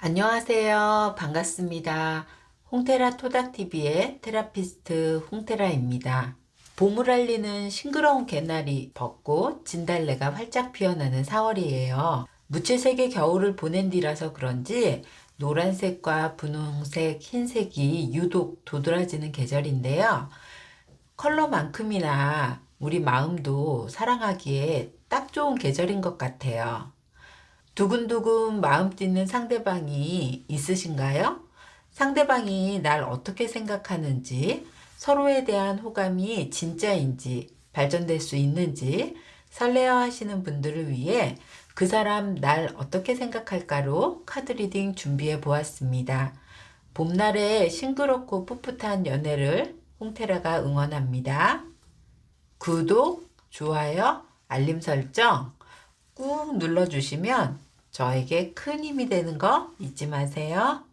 안녕하세요. 반갑습니다. 홍테라 토닥TV의 테라피스트 홍테라입니다. 봄을 알리는 싱그러운 개나리, 벚꽃, 진달래가 활짝 피어나는 4월이에요. 무채색의 겨울을 보낸 뒤라서 그런지 노란색과 분홍색, 흰색이 유독 도드라지는 계절인데요. 컬러만큼이나 우리 마음도 사랑하기에 딱 좋은 계절인 것 같아요. 두근두근 마음 뛰는 상대방이 있으신가요? 상대방이 날 어떻게 생각하는지, 서로에 대한 호감이 진짜인지, 발전될 수 있는지 설레어 하시는 분들을 위해 그 사람 날 어떻게 생각할까로 카드 리딩 준비해 보았습니다. 봄날의 싱그럽고 풋풋한 연애를 홍테라가 응원합니다. 구독, 좋아요, 알림 설정 꾹 눌러주시면 저에게 큰 힘이 되는 거 잊지 마세요.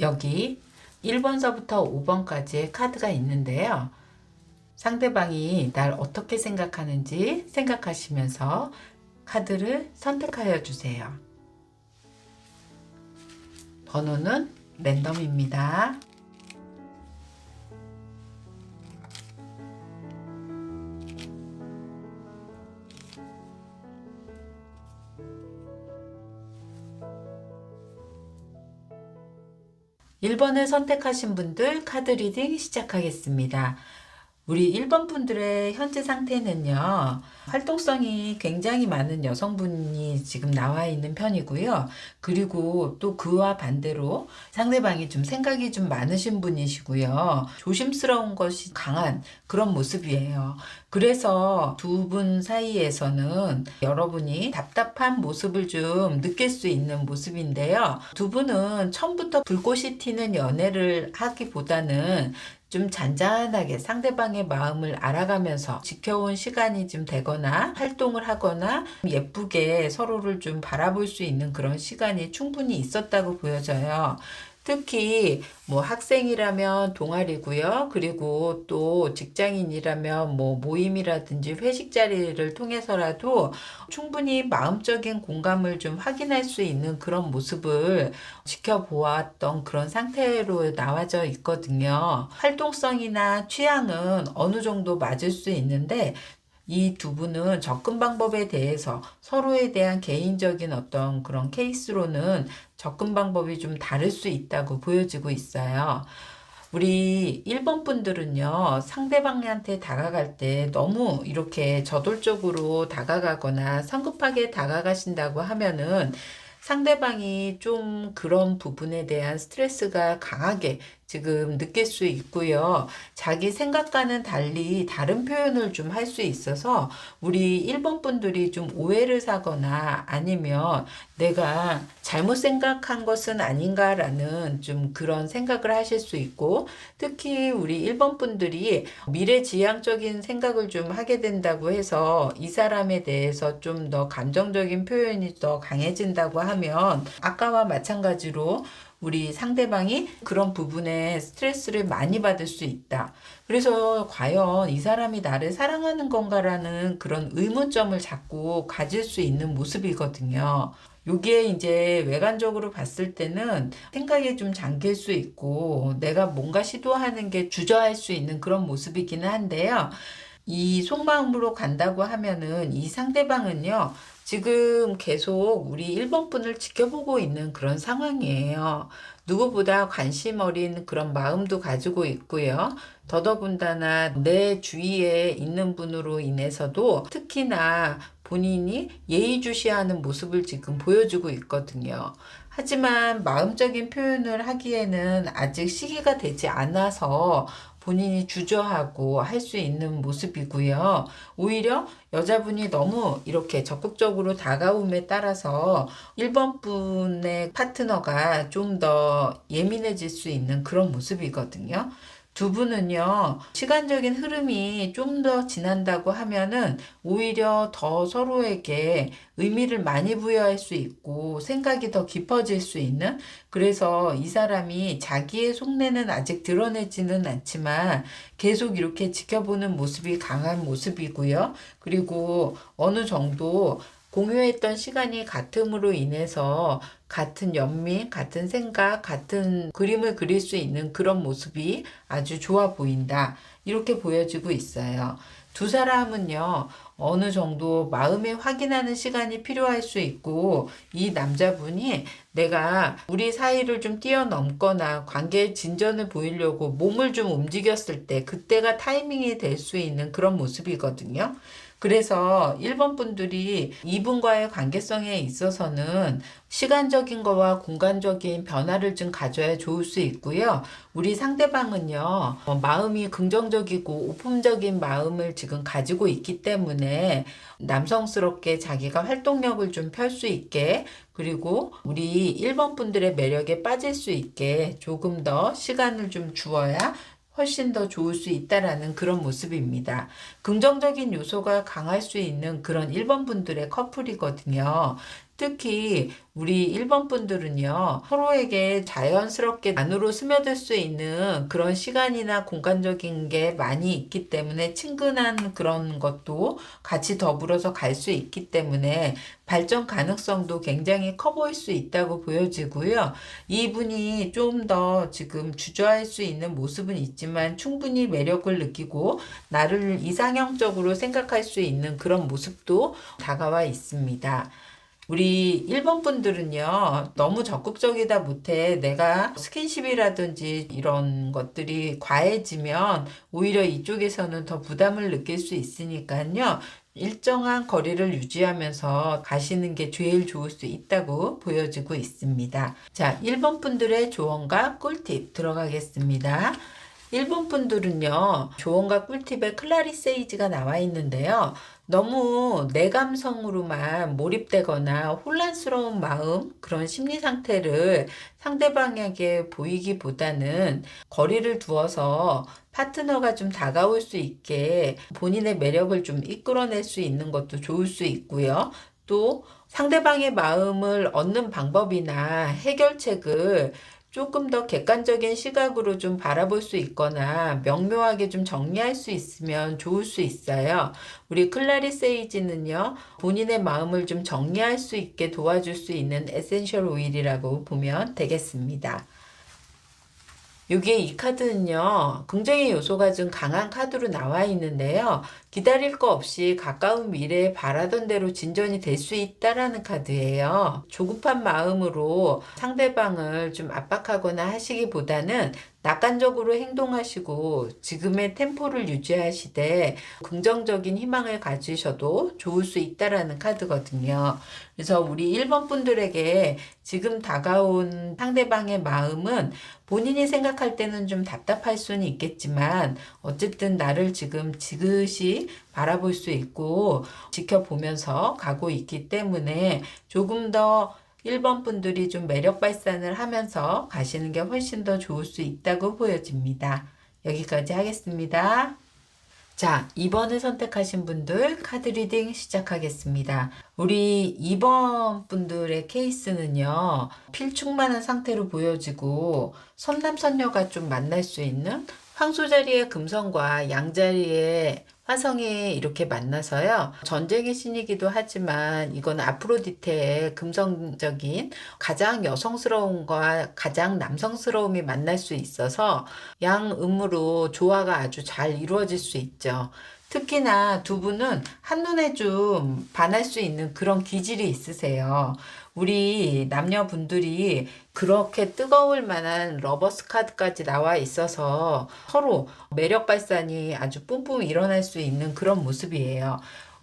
여기 1번서부터 5번까지의 카드가 있는데요. 상대방이 날 어떻게 생각하는지 생각하시면서 카드를 선택하여 주세요. 번호는 랜덤입니다. 1번을 선택하신 분들 카드 리딩 시작하겠습니다. 우리 1번 분들의 현재 상태는요, 활동성이 굉장히 많은 여성분이 지금 나와 있는 편이고요. 그리고 또 그와 반대로 상대방이 좀 생각이 좀 많으신 분이시고요. 조심스러운 것이 강한 그런 모습이에요. 그래서 두 분 사이에서는 여러분이 답답한 모습을 좀 느낄 수 있는 모습인데요. 두 분은 처음부터 불꽃이 튀는 연애를 하기보다는 좀 잔잔하게 상대방의 마음을 알아가면서 지켜온 시간이 좀 되거나 활동을 하거나 예쁘게 서로를 좀 바라볼 수 있는 그런 시간이 충분히 있었다고 보여져요. 특히 뭐 학생이라면 동아리고요. 그리고 또 직장인이라면 뭐 모임이라든지 회식 자리를 통해서라도 충분히 마음적인 공감을 좀 확인할 수 있는 그런 모습을 지켜보았던 그런 상태로 나와져 있거든요. 활동성이나 취향은 어느 정도 맞을 수 있는데 이 두 분은 접근 방법에 대해서 서로에 대한 개인적인 어떤 그런 케이스로는 접근 방법이 좀 다를 수 있다고 보여지고 있어요. 우리 1번 분들은요, 상대방한테 다가갈 때 너무 이렇게 저돌적으로 다가가거나 성급하게 다가가신다고 하면은 상대방이 좀 그런 부분에 대한 스트레스가 강하게 지금 느낄 수 있고요. 자기 생각과는 달리 다른 표현을 좀 할 수 있어서 우리 1번 분들이 좀 오해를 사거나 아니면 내가 잘못 생각한 것은 아닌가라는 좀 그런 생각을 하실 수 있고, 특히 우리 1번 분들이 미래지향적인 생각을 좀 하게 된다고 해서 이 사람에 대해서 좀 더 감정적인 표현이 더 강해진다고 하면 아까와 마찬가지로 우리 상대방이 그런 부분에 스트레스를 많이 받을 수 있다. 그래서 과연 이 사람이 나를 사랑하는 건가라는 그런 의문점을 자꾸 가질 수 있는 모습이거든요. 요게 이제 외관적으로 봤을 때는 생각에 좀 잠길 수 있고 내가 뭔가 시도하는 게 주저할 수 있는 그런 모습이기는 한데요. 이 속마음으로 간다고 하면은 이 상대방은요, 지금 계속 우리 1번 분을 지켜보고 있는 그런 상황이에요. 누구보다 관심 어린 그런 마음도 가지고 있고요. 더더군다나 내 주위에 있는 분으로 인해서도 특히나 본인이 예의주시하는 모습을 지금 보여주고 있거든요. 하지만 마음적인 표현을 하기에는 아직 시기가 되지 않아서 본인이 주저하고 할 수 있는 모습이고요. 오히려 여자분이 너무 이렇게 적극적으로 다가옴에 따라서 1번 분의 파트너가 좀 더 예민해질 수 있는 그런 모습이거든요. 두 분은요, 시간적인 흐름이 좀 더 지난다고 하면은 오히려 더 서로에게 의미를 많이 부여할 수 있고 생각이 더 깊어질 수 있는, 그래서 이 사람이 자기의 속내는 아직 드러내지는 않지만 계속 이렇게 지켜보는 모습이 강한 모습이고요. 그리고 어느 정도 공유했던 시간이 같음으로 인해서 같은 연민, 같은 생각, 같은 그림을 그릴 수 있는 그런 모습이 아주 좋아 보인다. 이렇게 보여지고 있어요. 두 사람은요, 어느 정도 마음에 확인하는 시간이 필요할 수 있고, 이 남자분이 내가 우리 사이를 좀 뛰어넘거나 관계의 진전을 보이려고 몸을 좀 움직였을 때, 그때가 타이밍이 될 수 있는 그런 모습이거든요. 그래서 1번 분들이 이분과의 관계성에 있어서는 시간적인 거와 공간적인 변화를 좀 가져야 좋을 수 있고요. 우리 상대방은요, 마음이 긍정적이고 오픈적인 마음을 지금 가지고 있기 때문에 남성스럽게 자기가 활동력을 좀 펼 수 있게, 그리고 우리 1번 분들의 매력에 빠질 수 있게 조금 더 시간을 좀 주어야 훨씬 더 좋을 수 있다라는 그런 모습입니다. 긍정적인 요소가 강할 수 있는 그런 1번 분들의 커플이거든요. 특히 우리 1번 분들은요, 서로에게 자연스럽게 안으로 스며들 수 있는 그런 시간이나 공간적인 게 많이 있기 때문에 친근한 그런 것도 같이 더불어서 갈 수 있기 때문에 발전 가능성도 굉장히 커 보일 수 있다고 보여지고요. 이분이 좀 더 지금 주저할 수 있는 모습은 있지만 충분히 매력을 느끼고 나를 이상형적으로 생각할 수 있는 그런 모습도 다가와 있습니다. 우리 1번 분들은요, 너무 적극적이다 못해 내가 스킨십이라든지 이런 것들이 과해지면 오히려 이쪽에서는 더 부담을 느낄 수 있으니까요. 일정한 거리를 유지하면서 가시는 게 제일 좋을 수 있다고 보여지고 있습니다. 자, 1번 분들의 조언과 꿀팁 들어가겠습니다. 1번 분들은요, 조언과 꿀팁에 클라리세이지가 나와 있는데요. 너무 내 감성으로만 몰입되거나 혼란스러운 마음, 그런 심리 상태를 상대방에게 보이기보다는 거리를 두어서 파트너가 좀 다가올 수 있게 본인의 매력을 좀 이끌어낼 수 있는 것도 좋을 수 있고요. 또 상대방의 마음을 얻는 방법이나 해결책을 조금 더 객관적인 시각으로 좀 바라볼 수 있거나 명료하게 좀 정리할 수 있으면 좋을 수 있어요. 우리 클라리세이지는요, 본인의 마음을 좀 정리할 수 있게 도와줄 수 있는 에센셜 오일이라고 보면 되겠습니다. 여기에 이 카드는요, 긍정의 요소가 좀 강한 카드로 나와 있는데요. 기다릴 거 없이 가까운 미래에 바라던 대로 진전이 될 수 있다라는 카드예요. 조급한 마음으로 상대방을 좀 압박하거나 하시기보다는 낙관적으로 행동하시고 지금의 템포를 유지하시되 긍정적인 희망을 가지셔도 좋을 수 있다라는 카드거든요. 그래서 우리 1번 분들에게 지금 다가온 상대방의 마음은 본인이 생각할 때는 좀 답답할 수는 있겠지만 어쨌든 나를 지금 지그시 바라볼 수 있고 지켜보면서 가고 있기 때문에 조금 더 1번 분들이 좀 매력 발산을 하면서 가시는 게 훨씬 더 좋을 수 있다고 보여집니다. 여기까지 하겠습니다. 자, 2번을 선택하신 분들 카드 리딩 시작하겠습니다. 우리 2번 분들의 케이스는요, 필충만한 상태로 보여지고 선남선녀가 좀 만날 수 있는 황소 자리의 금성과 양 자리의 화성이 이렇게 만나서요. 전쟁의 신이기도 하지만 이건 아프로디테의 금성적인 가장 여성스러움과 가장 남성스러움이 만날 수 있어서 양음으로 조화가 아주 잘 이루어질 수 있죠. 특히나 두 분은 한눈에 좀 반할 수 있는 그런 기질이 있으세요. 우리 남녀분들이 그렇게 뜨거울 만한 러버스 카드까지 나와 있어서 서로 매력 발산이 아주 뿜뿜 일어날 수 있는 그런 모습이에요.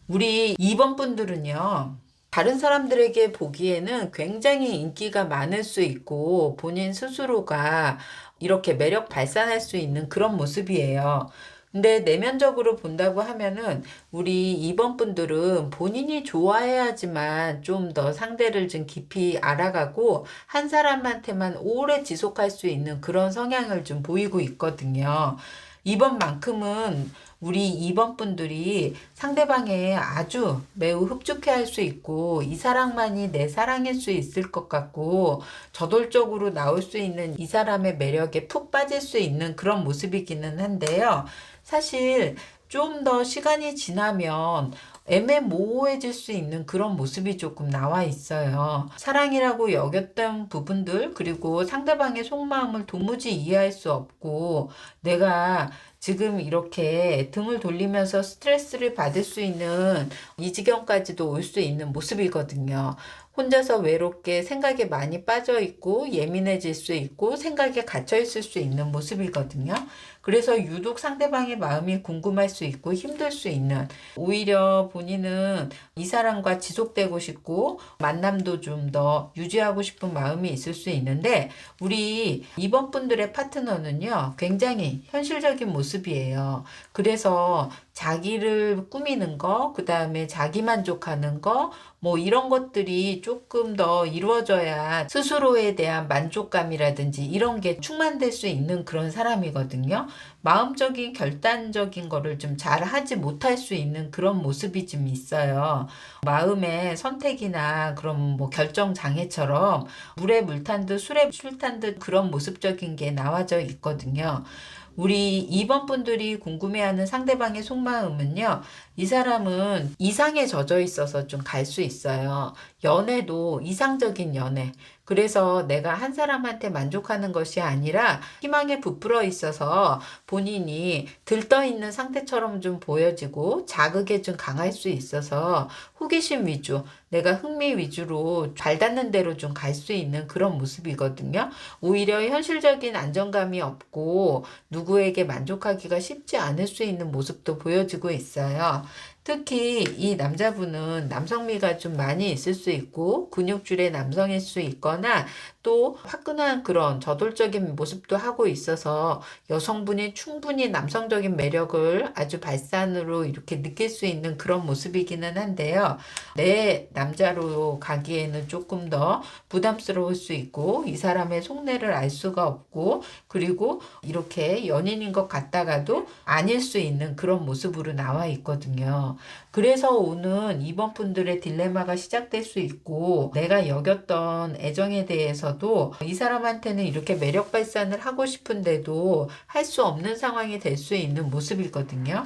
우리 2번 분들은요. 다른 사람들에게 보기에는 굉장히 인기가 많을 수 있고 본인 스스로가 이렇게 매력 발산할 수 있는 그런 모습이에요. 근데 내면적으로 본다고 하면은 우리 2번 분들은 본인이 좋아해야지만 좀 더 상대를 좀 깊이 알아가고 한 사람한테만 오래 지속할 수 있는 그런 성향을 좀 보이고 있거든요. 2번만큼은 우리 2번 분들이 상대방에 아주 매우 흡족해 할 수 있고 이 사랑만이 내 사랑일 수 있을 것 같고 저돌적으로 나올 수 있는 이 사람의 매력에 푹 빠질 수 있는 그런 모습이기는 한데요. 사실 좀 더 시간이 지나면 애매모호해질 수 있는 그런 모습이 조금 나와 있어요. 사랑이라고 여겼던 부분들, 그리고 상대방의 속마음을 도무지 이해할 수 없고, 내가 지금 이렇게 등을 돌리면서 스트레스를 받을 수 있는 이 지경까지도 올 수 있는 모습이거든요. 혼자서 외롭게 생각에 많이 빠져 있고 예민해질 수 있고 생각에 갇혀 있을 수 있는 모습이거든요. 그래서 유독 상대방의 마음이 궁금할 수 있고 힘들 수 있는, 오히려 본인은 이 사람과 지속되고 싶고 만남도 좀 더 유지하고 싶은 마음이 있을 수 있는데 우리 2번 분들의 파트너는요, 굉장히 현실적인 모습이에요. 그래서 자기를 꾸미는 거, 그 다음에 자기 만족하는 거, 뭐 이런 것들이 조금 더 이루어져야 스스로에 대한 만족감이라든지 이런 게 충만될 수 있는 그런 사람이거든요. 마음적인 결단적인 거를 좀 잘 하지 못할 수 있는 그런 모습이 좀 있어요. 마음의 선택이나 그런 뭐 결정 장애처럼 물에 물 탄 듯 술에 술 탄 듯 그런 모습적인 게 나와져 있거든요. 우리 2번 분들이 궁금해하는 상대방의 속마음은요, 이 사람은 이상에 젖어 있어서 좀 갈 수 있어요. 연애도 이상적인 연애. 그래서 내가 한 사람한테 만족하는 것이 아니라 희망에 부풀어 있어서 본인이 들떠 있는 상태처럼 좀 보여지고 자극에 좀 강할 수 있어서 호기심 위주, 내가 흥미 위주로 발 닿는 대로 좀 갈 수 있는 그런 모습이거든요. 오히려 현실적인 안정감이 없고 누구에게 만족하기가 쉽지 않을 수 있는 모습도 보여지고 있어요. 특히 이 남자분은 남성미가 좀 많이 있을 수 있고 근육줄의 남성일 수 있거나 또 화끈한 그런 저돌적인 모습도 하고 있어서 여성분이 충분히 남성적인 매력을 아주 발산으로 이렇게 느낄 수 있는 그런 모습이기는 한데요. 내 남자로 가기에는 조금 더 부담스러울 수 있고 이 사람의 속내를 알 수가 없고 그리고 이렇게 연인인 것 같다가도 아닐 수 있는 그런 모습으로 나와 있거든요. 그래서 오는 이번 분들의 딜레마가 시작될 수 있고 내가 여겼던 애정에 대해서도 이 사람한테는 이렇게 매력 발산을 하고 싶은데도 할 수 없는 상황이 될 수 있는 모습이거든요.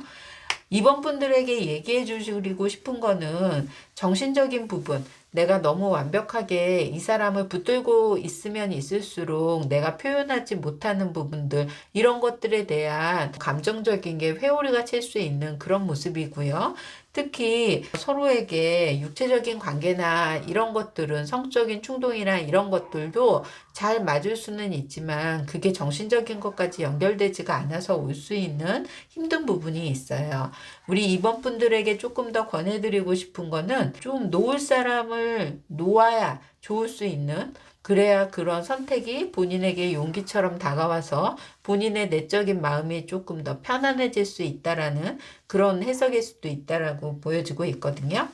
이번 분들에게 얘기해 주시고 싶은 거는 정신적인 부분, 내가 너무 완벽하게 이 사람을 붙들고 있으면 있을수록 내가 표현하지 못하는 부분들, 이런 것들에 대한 감정적인 게 회오리가 칠 수 있는 그런 모습이고요. 특히 서로에게 육체적인 관계나 이런 것들은 성적인 충동이나 이런 것들도 잘 맞을 수는 있지만 그게 정신적인 것까지 연결되지가 않아서 올 수 있는 힘든 부분이 있어요. 우리 이번 분들에게 조금 더 권해드리고 싶은 거는 좀 놓을 사람을 놓아야 좋을 수 있는, 그래야 그런 선택이 본인에게 용기처럼 다가와서 본인의 내적인 마음이 조금 더 편안해질 수 있다라는 그런 해석일 수도 있다라고 보여지고 있거든요.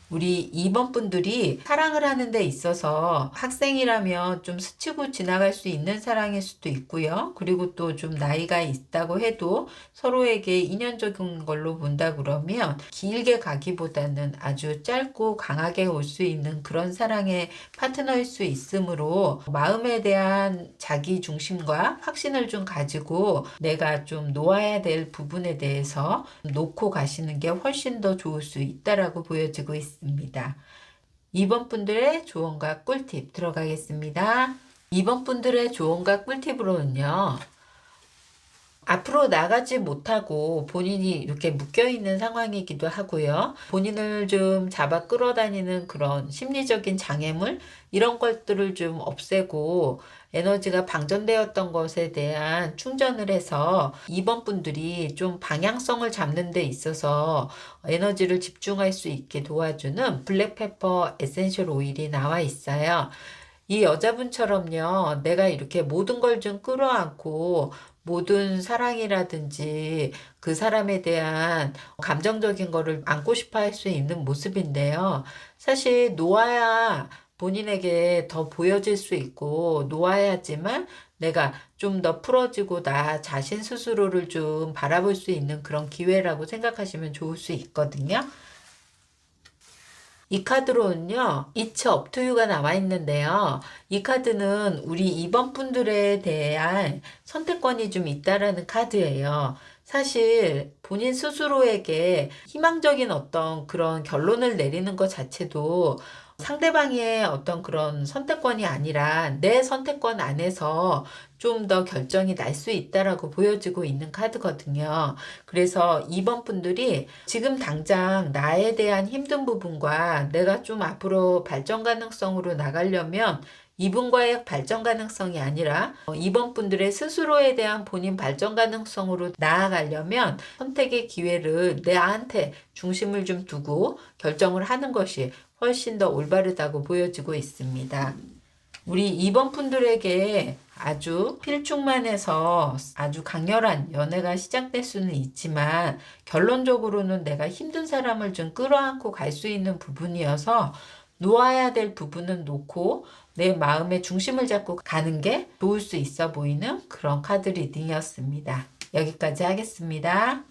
우리 2번 분들이 사랑을 하는 데 있어서 학생이라면 좀 스치고 지나갈 수 있는 사랑일 수도 있고요. 그리고 또 좀 나이가 있다고 해도 서로에게 인연적인 걸로 본다 그러면 길게 가기보다는 아주 짧고 강하게 올 수 있는 그런 사랑의 파트너일 수 있으므로 마음에 대한 자기 중심과 확신을 좀 가지고 내가 좀 놓아야 될 부분에 대해서 놓고 가시는 게 훨씬 더 좋을 수 있다라고 보여지고 있습니다. 2번 분들의 조언과 꿀팁 들어가겠습니다. 2번 분들의 조언과 꿀팁으로는요. 앞으로 나가지 못하고 본인이 이렇게 묶여있는 상황이기도 하고요. 본인을 좀 잡아 끌어다니는 그런 심리적인 장애물, 이런 것들을 좀 없애고 에너지가 방전되었던 것에 대한 충전을 해서 2번 분들이 좀 방향성을 잡는 데 있어서 에너지를 집중할 수 있게 도와주는 블랙페퍼 에센셜 오일이 나와 있어요. 이 여자분처럼요, 내가 이렇게 모든 걸 좀 끌어안고 모든 사랑이라든지 그 사람에 대한 감정적인 거를 안고 싶어 할 수 있는 모습인데요. 사실 놓아야 본인에게 더 보여질 수 있고 놓아야지만 내가 좀 더 풀어지고 나 자신 스스로를 좀 바라볼 수 있는 그런 기회라고 생각하시면 좋을 수 있거든요. 이 카드로는요, It's up to you가 나와 있는데요. 이 카드는 우리 2번 분들에 대한 선택권이 좀 있다라는 카드예요. 사실 본인 스스로에게 희망적인 어떤 그런 결론을 내리는 것 자체도 상대방의 어떤 그런 선택권이 아니라 내 선택권 안에서 좀 더 결정이 날 수 있다라고 보여지고 있는 카드거든요. 그래서 2번 분들이 지금 당장 나에 대한 힘든 부분과 내가 좀 앞으로 발전 가능성으로 나가려면 이분과의 발전 가능성이 아니라 2번 분들의 스스로에 대한 본인 발전 가능성으로 나아가려면 선택의 기회를 나한테 중심을 좀 두고 결정을 하는 것이 훨씬 더 올바르다고 보여지고 있습니다. 우리 2번 분들에게 아주 필충만해서 아주 강렬한 연애가 시작될 수는 있지만 결론적으로는 내가 힘든 사람을 좀 끌어안고 갈 수 있는 부분이어서 놓아야 될 부분은 놓고 내 마음의 중심을 잡고 가는 게 좋을 수 있어 보이는 그런 카드 리딩이었습니다. 여기까지 하겠습니다.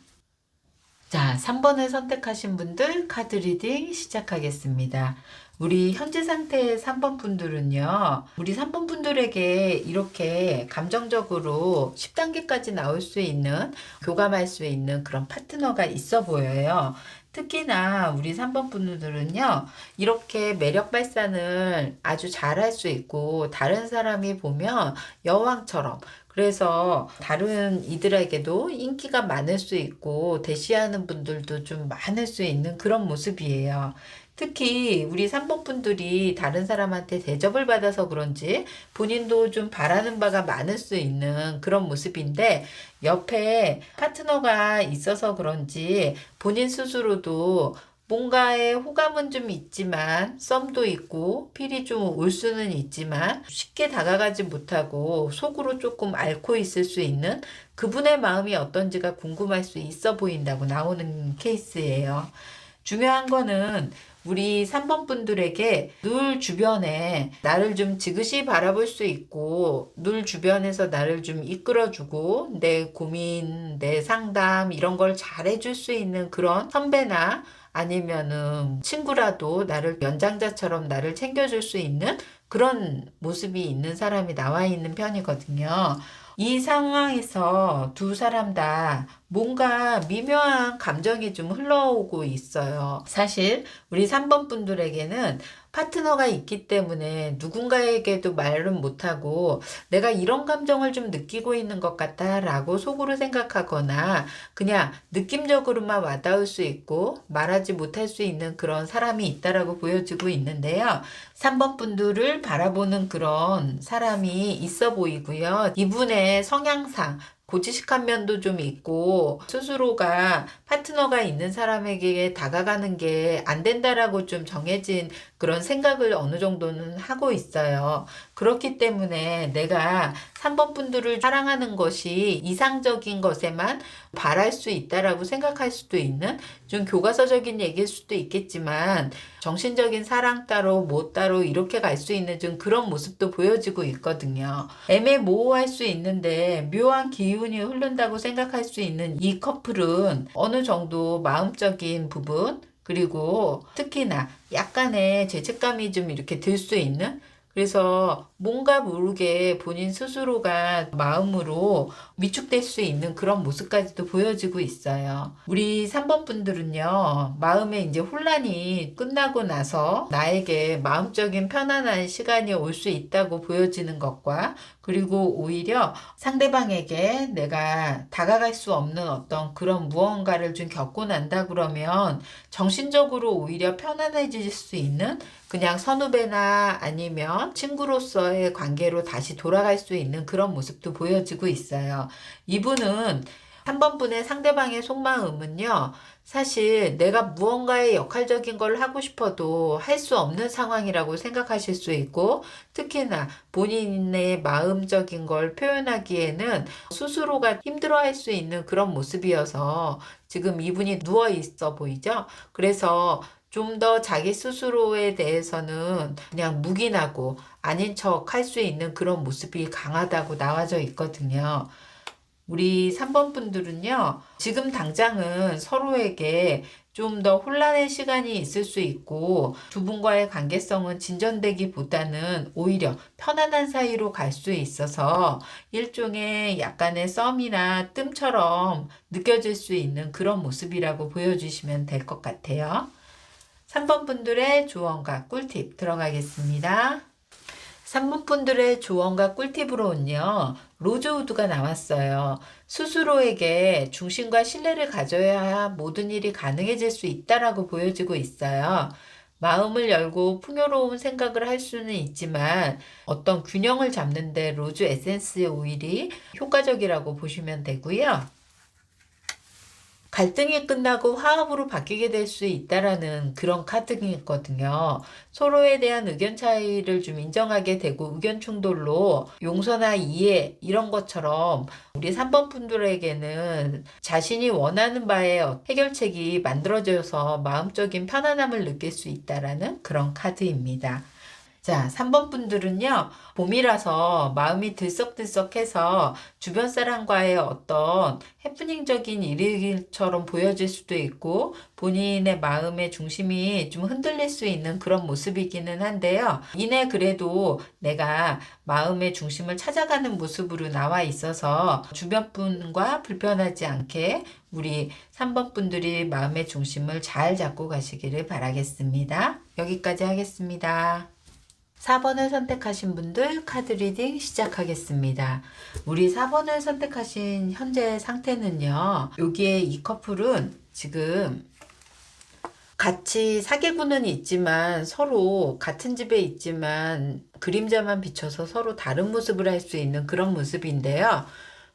자, 3번을 선택하신 분들 카드 리딩 시작하겠습니다. 우리 현재 상태의 3번 분들은요, 우리 3번 분들에게 이렇게 감정적으로 10단계까지 나올 수 있는, 교감할 수 있는 그런 파트너가 있어 보여요. 특히나 우리 3번 분들은요, 이렇게 매력 발산을 아주 잘할 수 있고, 다른 사람이 보면 여왕처럼, 그래서 다른 이들에게도 인기가 많을 수 있고, 대시하는 분들도 좀 많을 수 있는 그런 모습이에요. 특히 우리 3번 분들이 다른 사람한테 대접을 받아서 그런지 본인도 좀 바라는 바가 많을 수 있는 그런 모습인데, 옆에 파트너가 있어서 그런지 본인 스스로도 뭔가의 호감은 좀 있지만, 썸도 있고 필이 좀 올 수는 있지만 쉽게 다가가지 못하고 속으로 조금 앓고 있을 수 있는 그분의 마음이 어떤지가 궁금할 수 있어 보인다고 나오는 케이스예요. 중요한 거는 우리 3번 분들에게 늘 주변에 나를 좀 지그시 바라볼 수 있고, 늘 주변에서 나를 좀 이끌어주고, 내 고민, 내 상담 이런 걸 잘해줄 수 있는 그런 선배나 아니면은 친구라도 나를 연장자처럼 나를 챙겨줄 수 있는 그런 모습이 있는 사람이 나와 있는 편이거든요. 이 상황에서 두 사람 다 뭔가 미묘한 감정이 좀 흘러오고 있어요. 사실 우리 3번 분들에게는 파트너가 있기 때문에 누군가에게도 말은 못하고 내가 이런 감정을 좀 느끼고 있는 것 같다 라고 속으로 생각하거나 그냥 느낌적으로만 와닿을 수 있고 말하지 못할 수 있는 그런 사람이 있다라고 보여지고 있는데요. 3번 분들을 바라보는 그런 사람이 있어 보이고요. 이분의 성향상 고지식한 면도 좀 있고 스스로가 파트너가 있는 사람에게 다가가는 게 안 된다라고 좀 정해진 그런 생각을 어느 정도는 하고 있어요. 그렇기 때문에 내가 3번 분들을 사랑하는 것이 이상적인 것에만 바랄 수 있다라고 생각할 수도 있는 좀 교과서적인 얘기일 수도 있겠지만 정신적인 사랑 따로 뭐 따로 이렇게 갈 수 있는 좀 그런 모습도 보여지고 있거든요. 애매모호할 수 있는데 묘한 기운이 흐른다고 생각할 수 있는 이 커플은 어느 정도 마음적인 부분 그리고 특히나 약간의 죄책감이 좀 이렇게 들 수 있는 그래서 뭔가 모르게 본인 스스로가 마음으로 위축될 수 있는 그런 모습까지도 보여지고 있어요. 우리 3번 분들은요, 마음에 이제 혼란이 끝나고 나서 나에게 마음적인 편안한 시간이 올 수 있다고 보여지는 것과 그리고 오히려 상대방에게 내가 다가갈 수 없는 어떤 그런 무언가를 좀 겪고 난다 그러면 정신적으로 오히려 편안해질 수 있는 그냥 선후배나 아니면 친구로서의 관계로 다시 돌아갈 수 있는 그런 모습도 보여지고 있어요. 이분은 3번 분의 상대방의 속마음은요, 사실 내가 무언가의 역할적인 걸 하고 싶어도 할 수 없는 상황이라고 생각하실 수 있고, 특히나 본인의 마음적인 걸 표현하기에는 스스로가 힘들어할 수 있는 그런 모습이어서 지금 이분이 누워 있어 보이죠? 그래서 좀 더 자기 스스로에 대해서는 그냥 묵인하고 아닌 척 할 수 있는 그런 모습이 강하다고 나와져 있거든요. 우리 3번 분들은요, 지금 당장은 서로에게 좀 더 혼란의 시간이 있을 수 있고, 두 분과의 관계성은 진전되기보다는 오히려 편안한 사이로 갈 수 있어서 일종의 약간의 썸이나 뜸처럼 느껴질 수 있는 그런 모습이라고 보여주시면 될 것 같아요. 3번 분들의 조언과 꿀팁 들어가겠습니다. 3번 분들의 조언과 꿀팁으로는요, 로즈우드가 나왔어요. 스스로에게 중심과 신뢰를 가져야 모든 일이 가능해질 수 있다라고 보여지고 있어요. 마음을 열고 풍요로운 생각을 할 수는 있지만 어떤 균형을 잡는데 로즈 에센스 오일이 효과적이라고 보시면 되고요. 갈등이 끝나고 화합으로 바뀌게 될 수 있다라는 그런 카드거든요. 서로에 대한 의견 차이를 좀 인정하게 되고 의견 충돌로 용서나 이해 이런 것처럼 우리 3번 분들에게는 자신이 원하는 바의 해결책이 만들어져서 마음적인 편안함을 느낄 수 있다라는 그런 카드입니다. 자, 3번 분들은요, 봄이라서 마음이 들썩들썩해서 주변 사람과의 어떤 해프닝적인 일처럼 보여질 수도 있고, 본인의 마음의 중심이 좀 흔들릴 수 있는 그런 모습이기는 한데요. 이내 그래도 내가 마음의 중심을 찾아가는 모습으로 나와 있어서 주변 분과 불편하지 않게 우리 3번 분들이 마음의 중심을 잘 잡고 가시기를 바라겠습니다. 여기까지 하겠습니다. 4번을 선택하신 분들 카드 리딩 시작하겠습니다. 우리 4번을 선택하신 현재 상태는요. 여기에 이 커플은 지금 같이 사귀고는 있지만 서로 같은 집에 있지만 그림자만 비춰서 서로 다른 모습을 할 수 있는 그런 모습인데요.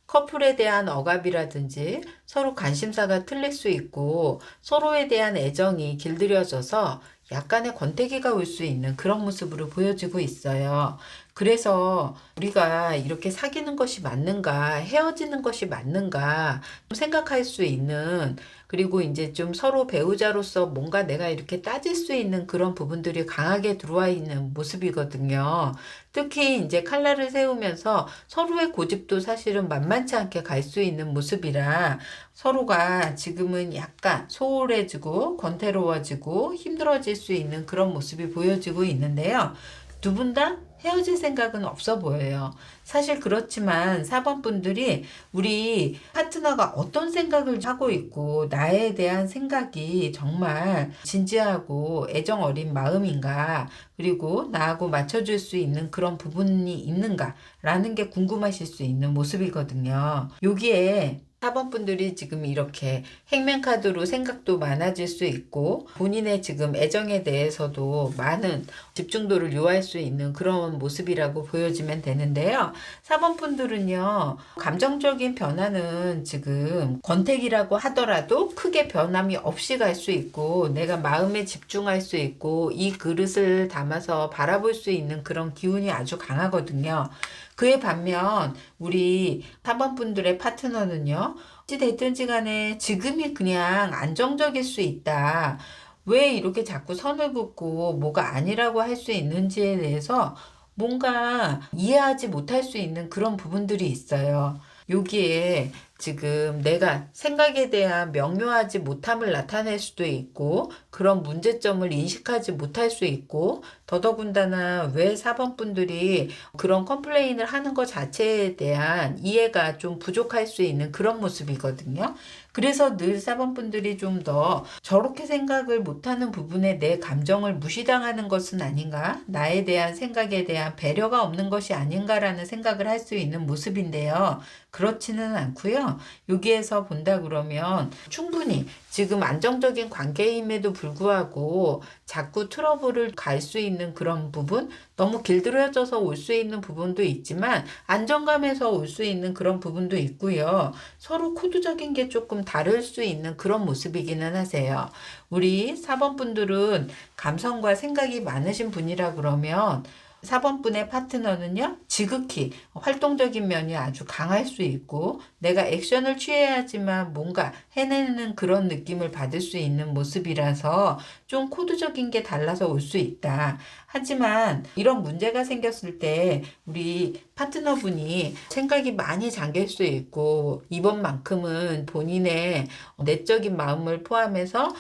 커플에 대한 억압이라든지 서로 관심사가 틀릴 수 있고 서로에 대한 애정이 길들여져서 약간의 권태기가 올 수 있는 그런 모습으로 보여지고 있어요. 그래서 우리가 이렇게 사귀는 것이 맞는가, 헤어지는 것이 맞는가 생각할 수 있는, 그리고 이제 좀 서로 배우자로서 뭔가 내가 이렇게 따질 수 있는 그런 부분들이 강하게 들어와 있는 모습이거든요. 특히 이제 칼날을 세우면서 서로의 고집도 사실은 만만치 않게 갈 수 있는 모습이라 서로가 지금은 약간 소홀해지고 권태로워지고 힘들어질 수 있는 그런 모습이 보여지고 있는데요. 두 분 다 헤어질 생각은 없어 보여요. 사실 그렇지만 4번 분들이 우리 파트너가 어떤 생각을 하고 있고 나에 대한 생각이 정말 진지하고 애정 어린 마음인가, 그리고 나하고 맞춰줄 수 있는 그런 부분이 있는가 라는 게 궁금하실 수 있는 모습이거든요. 여기에 4번 분들이 지금 이렇게 행맨카드로 생각도 많아질 수 있고 본인의 지금 애정에 대해서도 많은 집중도를 요할 수 있는 그런 모습이라고 보여지면 되는데요. 4번 분들은요, 감정적인 변화는 지금 권태기라고 하더라도 크게 변함이 없이 갈 수 있고 내가 마음에 집중할 수 있고 이 그릇을 담아서 바라볼 수 있는 그런 기운이 아주 강하거든요. 그에 반면 우리 4번 분들의 파트너는요, 어찌 됐든지 간에 지금이 그냥 안정적일 수 있다. 왜 이렇게 자꾸 선을 긋고 뭐가 아니라고 할 수 있는지에 대해서 뭔가 이해하지 못할 수 있는 그런 부분들이 있어요. 여기에 지금 내가 생각에 대한 명료하지 못함을 나타낼 수도 있고 그런 문제점을 인식하지 못할 수 있고, 더더군다나 왜 4번 분들이 그런 컴플레인을 하는 것 자체에 대한 이해가 좀 부족할 수 있는 그런 모습이거든요. 그래서 늘 4번 분들이 좀 더 저렇게 생각을 못하는 부분에 내 감정을 무시당하는 것은 아닌가, 나에 대한 생각에 대한 배려가 없는 것이 아닌가라는 생각을 할 수 있는 모습인데요. 그렇지는 않고요. 여기에서 본다 그러면 충분히 지금 안정적인 관계임에도 불구하고 자꾸 트러블을 갈 수 있는 그런 부분, 너무 길들여져서 올 수 있는 부분도 있지만 안정감에서 올 수 있는 그런 부분도 있고요. 서로 코드적인 게 조금 다를 수 있는 그런 모습이기는 하세요. 우리 4번 분들은 감성과 생각이 많으신 분이라 그러면 4번 분의 파트너는요, 지극히 활동적인 면이 아주 강할 수 있고 내가 액션을 취해야지만 뭔가 해내는 그런 느낌을 받을 수 있는 모습이라서 좀 코드적인 게 달라서 올 수 있다. 하지만 이런 문제가 생겼을 때 우리 파트너분이 생각이 많이 잠길 수 있고 이번만큼은 본인의 내적인 마음을 포함해서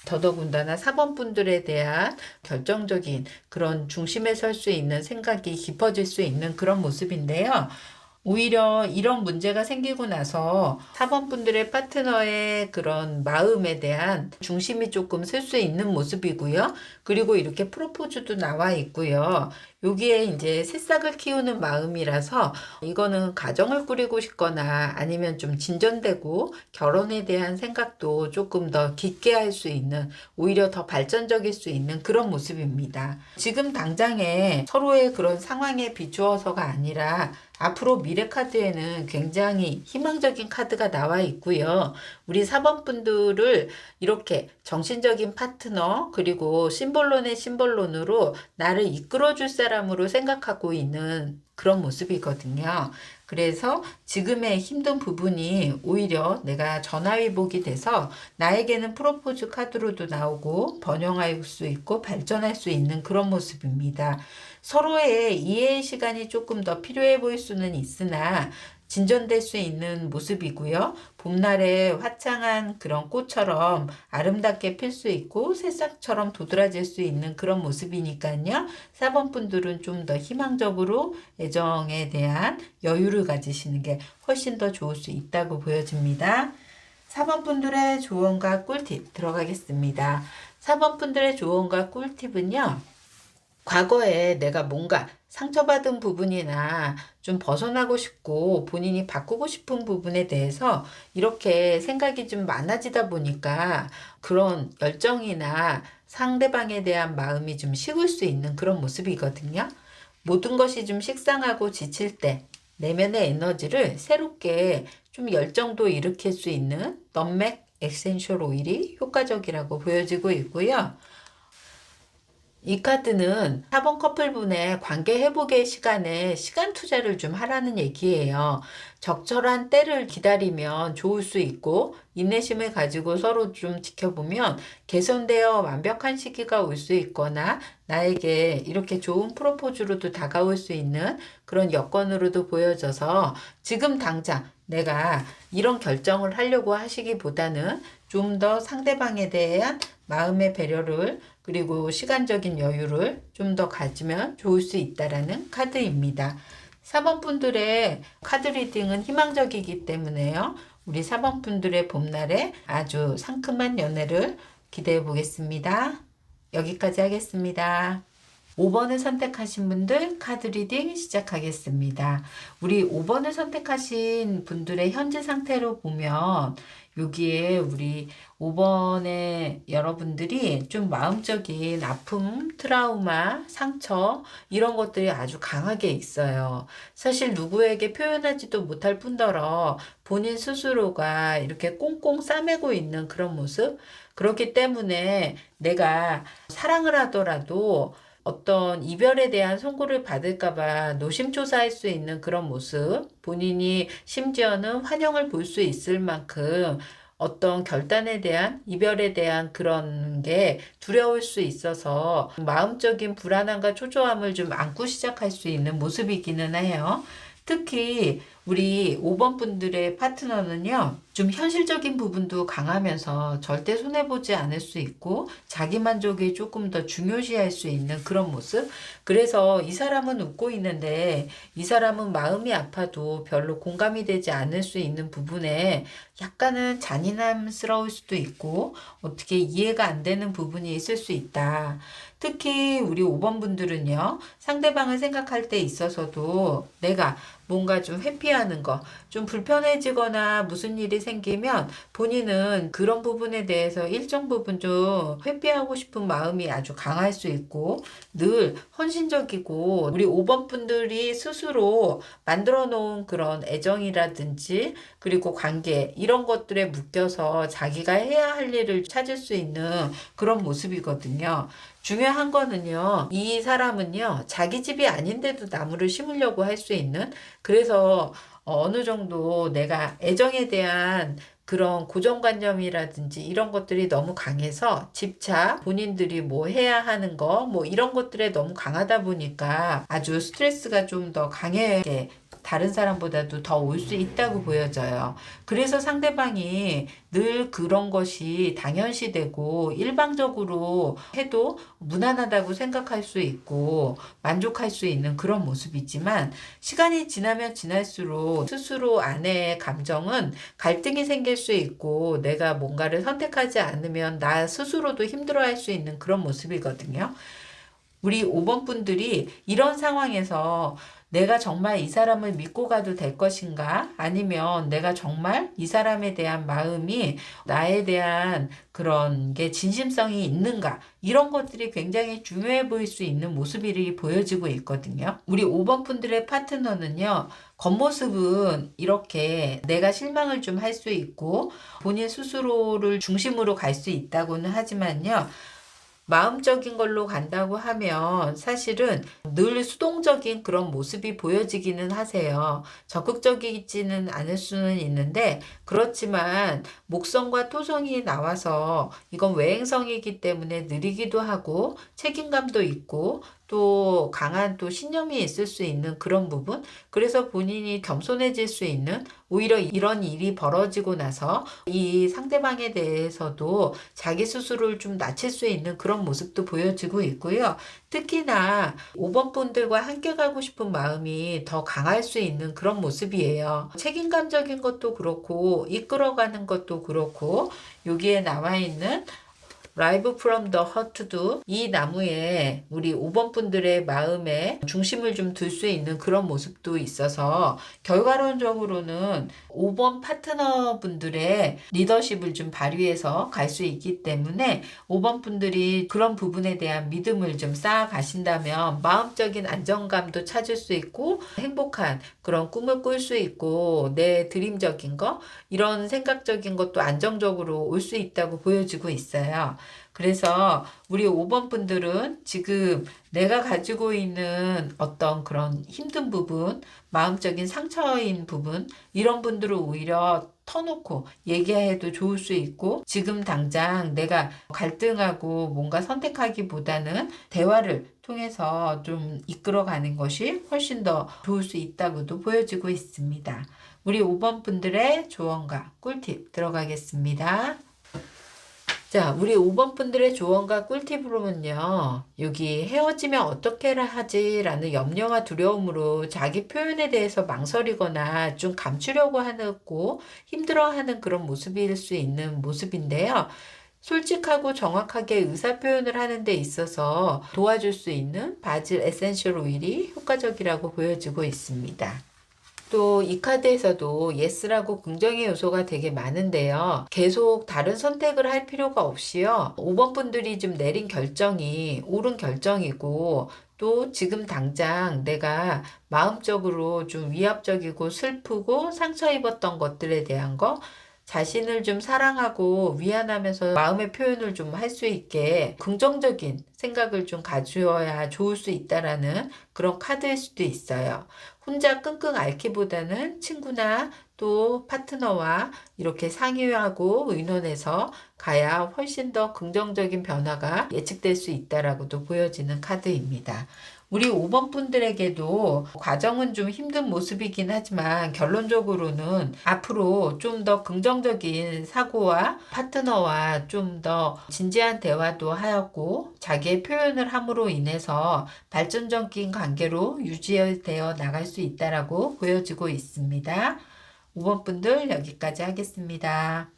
더더군다나 4번 분들에 대한 결정적인 그런 중심에 설 수 있는 생각이 깊어질 수 있는 그런 모습인데요. 오히려 이런 문제가 생기고 나서 4번 분들의 파트너의 그런 마음에 대한 중심이 조금 설 수 있는 모습이고요. 그리고 이렇게 프로포즈도 나와 있고요. 여기에 이제 새싹을 키우는 마음이라서 이거는 가정을 꾸리고 싶거나 아니면 좀 진전되고 결혼에 대한 생각도 조금 더 깊게 할 수 있는, 오히려 더 발전적일 수 있는 그런 모습입니다. 지금 당장에 서로의 그런 상황에 비추어서가 아니라 앞으로 미래 카드에는 굉장히 희망적인 카드가 나와 있고요. 우리 4번 분들을 이렇게 정신적인 파트너, 그리고 심볼론의 심볼론으로 나를 이끌어줄 사람으로 생각하고 있는 그런 모습이거든요. 그래서 지금의 힘든 부분이 오히려 내가 전화위복이 돼서 나에게는 프로포즈 카드로도 나오고 번영할 수 있고 발전할 수 있는 그런 모습입니다. 서로의 이해의 시간이 조금 더 필요해 보일 수는 있으나 진전될 수 있는 모습이고요. 봄날에 화창한 그런 꽃처럼 아름답게 필 수 있고 새싹처럼 도드라질 수 있는 그런 모습이니까요. 4번 분들은 좀 더 희망적으로 애정에 대한 여유를 가지시는 게 훨씬 더 좋을 수 있다고 보여집니다. 4번 분들의 조언과 꿀팁 들어가겠습니다. 4번 분들의 조언과 꿀팁은요. 과거에 내가 뭔가 상처받은 부분이나 좀 벗어나고 싶고 본인이 바꾸고 싶은 부분에 대해서 이렇게 생각이 좀 많아지다 보니까 그런 열정이나 상대방에 대한 마음이 좀 식을 수 있는 그런 모습이거든요. 모든 것이 좀 식상하고 지칠 때 내면의 에너지를 새롭게 좀 열정도 일으킬 수 있는 넌맥 에센셜 오일이 효과적이라고 보여지고 있고요. 이 카드는 4번 커플분의 관계 회복의 시간에 시간 투자를 좀 하라는 얘기예요. 적절한 때를 기다리면 좋을 수 있고 인내심을 가지고 서로 좀 지켜보면 개선되어 완벽한 시기가 올 수 있거나 나에게 이렇게 좋은 프로포즈로도 다가올 수 있는 그런 여건으로도 보여져서 지금 당장 내가 이런 결정을 하려고 하시기보다는 좀 더 상대방에 대한 마음의 배려를 그리고 시간적인 여유를 좀 더 가지면 좋을 수 있다라는 카드입니다. 4번 분들의 카드 리딩은 희망적이기 때문에요. 우리 4번 분들의 봄날에 아주 상큼한 연애를 기대해 보겠습니다. 여기까지 하겠습니다. 5번을 선택하신 분들 카드 리딩 시작하겠습니다. 우리 5번을 선택하신 분들의 현재 상태로 보면 여기에 우리 5번의 여러분들이 좀 마음적인 아픔, 트라우마, 상처 이런 것들이 아주 강하게 있어요. 사실 누구에게 표현하지도 못할 뿐더러 본인 스스로가 이렇게 꽁꽁 싸매고 있는 그런 모습 그렇기 때문에 내가 사랑을 하더라도 어떤 이별에 대한 선고를 받을까봐 노심초사할 수 있는 그런 모습, 본인이 심지어는 환영을 볼 수 있을 만큼 어떤 결단에 대한, 이별에 대한 그런 게 두려울 수 있어서 마음적인 불안함과 초조함을 좀 안고 시작할 수 있는 모습이기는 해요. 특히 우리 5번 분들의 파트너는요, 좀 현실적인 부분도 강하면서 절대 손해보지 않을 수 있고, 자기 만족이 조금 더 중요시할 수 있는 그런 모습. 그래서 이 사람은 웃고 있는데, 이 사람은 마음이 아파도 별로 공감이 되지 않을 수 있는 부분에 약간은 잔인함스러울 수도 있고, 어떻게 이해가 안 되는 부분이 있을 수 있다. 특히 우리 5번 분들은요, 상대방을 생각할 때 있어서도 내가 뭔가 좀 회피하는 거, 좀 불편해지거나 무슨 일이 생기면 본인은 그런 부분에 대해서 일정 부분 좀 회피하고 싶은 마음이 아주 강할 수 있고 늘 헌신적이고 우리 5번 분들이 스스로 만들어 놓은 그런 애정이라든지 그리고 관계 이런 것들에 묶여서 자기가 해야 할 일을 찾을 수 있는 그런 모습이거든요. 중요한 거는요, 이 사람은요, 자기 집이 아닌데도 나무를 심으려고 할 수 있는, 그래서 어느 정도 내가 애정에 대한 그런 고정관념이라든지 이런 것들이 너무 강해서 집착, 본인들이 뭐 해야 하는 거, 뭐 이런 것들에 너무 강하다 보니까 아주 스트레스가 좀 더 강하게 다른 사람보다도 더 올 수 있다고 보여져요. 그래서 상대방이 늘 그런 것이 당연시되고 일방적으로 해도 무난하다고 생각할 수 있고 만족할 수 있는 그런 모습이지만 시간이 지나면 지날수록 스스로 안에 감정은 갈등이 생길 수 있고 내가 뭔가를 선택하지 않으면 나 스스로도 힘들어할 수 있는 그런 모습이거든요. 우리 5번 분들이 이런 상황에서 내가 정말 이 사람을 믿고 가도 될 것인가? 아니면 내가 정말 이 사람에 대한 마음이 나에 대한 그런 게 진심성이 있는가? 이런 것들이 굉장히 중요해 보일 수 있는 모습이 보여지고 있거든요. 우리 5번 분들의 파트너는요. 겉모습은 이렇게 내가 실망을 좀 할 수 있고 본인 스스로를 중심으로 갈 수 있다고는 하지만요. 마음적인 걸로 간다고 하면 사실은 늘 수동적인 그런 모습이 보여지기는 하세요. 적극적이지는 않을 수는 있는데 그렇지만 목성과 토성이 나와서 이건 외행성이기 때문에 느리기도 하고 책임감도 있고 또 강한 또 신념이 있을 수 있는 그런 부분, 그래서 본인이 겸손해질 수 있는, 오히려 이런 일이 벌어지고 나서 이 상대방에 대해서도 자기 스스로를 좀 낮출 수 있는 그런 모습도 보여지고 있고요. 특히나 5번 분들과 함께 가고 싶은 마음이 더 강할 수 있는 그런 모습이에요. 책임감적인 것도 그렇고 이끌어가는 것도 그렇고, 여기에 나와 있는 Live from the Heart도 이 나무에 우리 5번 분들의 마음에 중심을 좀 둘 수 있는 그런 모습도 있어서 결과론적으로는 5번 파트너 분들의 리더십을 좀 발휘해서 갈 수 있기 때문에 5번 분들이 그런 부분에 대한 믿음을 좀 쌓아 가신다면 마음적인 안정감도 찾을 수 있고 행복한 그런 꿈을 꿀 수 있고 내 드림적인 거, 이런 생각적인 것도 안정적으로 올 수 있다고 보여지고 있어요. 그래서 우리 5번 분들은 지금 내가 가지고 있는 어떤 그런 힘든 부분, 마음적인 상처인 부분, 이런 분들을 오히려 터놓고 얘기해도 좋을 수 있고, 지금 당장 내가 갈등하고 뭔가 선택하기보다는 대화를 통해서 좀 이끌어가는 것이 훨씬 더 좋을 수 있다고도 보여지고 있습니다. 우리 5번 분들의 조언과 꿀팁 들어가겠습니다. 자, 우리 5번 분들의 조언과 꿀팁으로는요, 여기 헤어지면 어떻게 하지라는 염려와 두려움으로 자기 표현에 대해서 망설이거나 좀 감추려고 하고 힘들어하는 그런 모습일 수 있는 모습인데요. 솔직하고 정확하게 의사 표현을 하는 데 있어서 도와줄 수 있는 바질 에센셜 오일이 효과적이라고 보여지고 있습니다. 또 이 카드에서도 예스라고 긍정의 요소가 되게 많은데요. 계속 다른 선택을 할 필요가 없이요. 5번 분들이 좀 내린 결정이 옳은 결정이고, 또 지금 당장 내가 마음적으로 좀 위압적이고 슬프고 상처 입었던 것들에 대한 거, 자신을 좀 사랑하고 위안하면서 마음의 표현을 좀 할 수 있게 긍정적인 생각을 좀 가주어야 좋을 수 있다라는 그런 카드일 수도 있어요. 혼자 끙끙 앓기보다는 친구나 또 파트너와 이렇게 상의하고 의논해서 가야 훨씬 더 긍정적인 변화가 예측될 수 있다라고도 보여지는 카드입니다. 우리 5번 분들에게도 과정은 좀 힘든 모습이긴 하지만 결론적으로는 앞으로 좀 더 긍정적인 사고와 파트너와 좀 더 진지한 대화도 하였고 자기의 표현을 함으로 인해서 발전적인 관계로 유지되어 나갈 수 있다라고 보여지고 있습니다. 5번 분들 여기까지 하겠습니다.